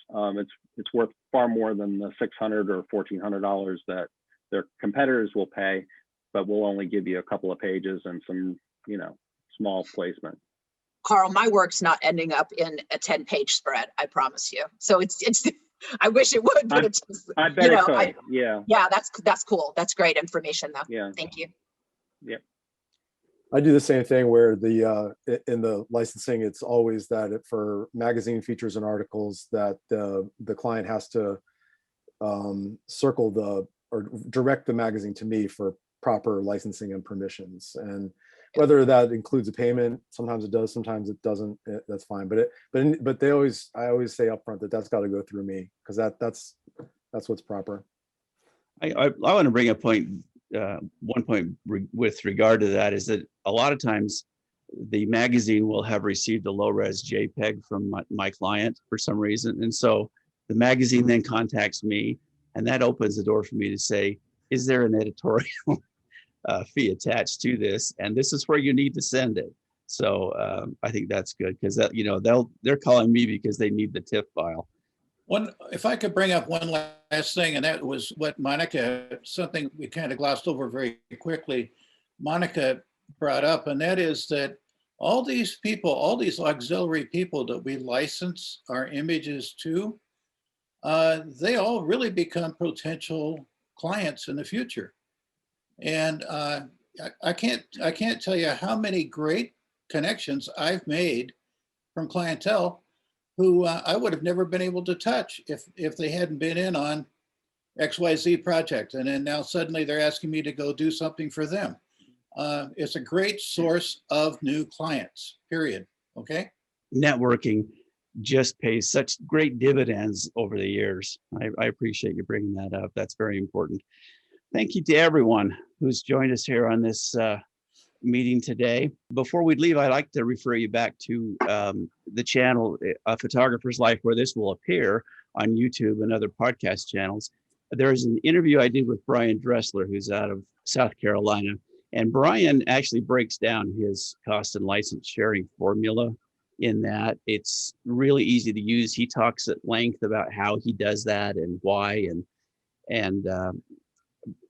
it's worth far more than the $600 or $1,400 that their competitors will pay, but we'll only give you a couple of pages and some, small placement. Carl, my work's not ending up in a 10-page spread, I promise you. So it's I wish it would, but it's just, I bet it could. Yeah, that's cool. That's great information, though. Yeah. Thank you. Yeah. I do the same thing where in the licensing, it's always that for magazine features and articles that the client has to circle or direct the magazine to me for proper licensing and permissions. And whether that includes a payment, sometimes it does, sometimes it doesn't. That's fine. But I always say upfront that that's got to go through me, because that's what's proper. I want to bring a point. One point with regard to that is that a lot of times the magazine will have received a low-res JPEG from my client for some reason. And so the magazine then contacts me, and that opens the door for me to say, is there an editorial fee attached to this? And this is where you need to send it. So I think that's good, because that, you know, they're calling me because they need the TIFF file. If I could bring up one last thing, and that was what Monica, something we kind of glossed over very quickly, Monica brought up, and that is that all these people, all these auxiliary people that we license our images to, they all really become potential clients in the future. And I can't tell you how many great connections I've made from clientele who I would have never been able to touch if they hadn't been in on XYZ project. And then now suddenly they're asking me to go do something for them. It's a great source of new clients, period. Okay. Networking just pays such great dividends over the years. I appreciate you bringing that up. That's very important. Thank you to everyone who's joined us here on this meeting today. Before we leave, I'd like to refer you back to the channel, A Photographer's Life, where this will appear on YouTube and other podcast channels. There's an interview I did with Brian Dressler, who's out of South Carolina. And Brian actually breaks down his cost and license sharing formula in that it's really easy to use. He talks at length about how he does that and why, and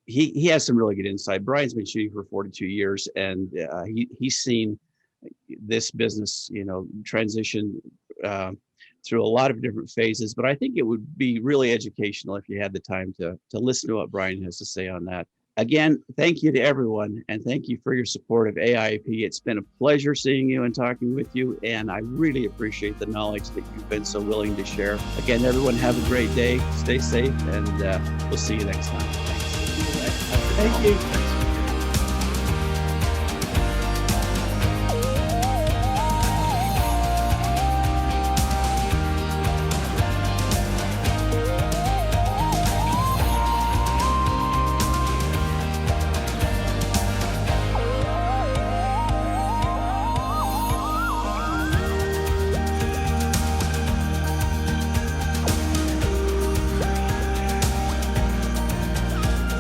he has some really good insight. Brian's been shooting for 42 years, and he's seen this business, you know, transition through a lot of different phases. But I think it would be really educational if you had the time to listen to what Brian has to say on that. Again, thank you to everyone, and thank you for your support of AIAP. It's been a pleasure seeing you and talking with you, and I really appreciate the knowledge that you've been so willing to share. Again, everyone, have a great day. Stay safe, and we'll see you next time. Thanks. Thank you.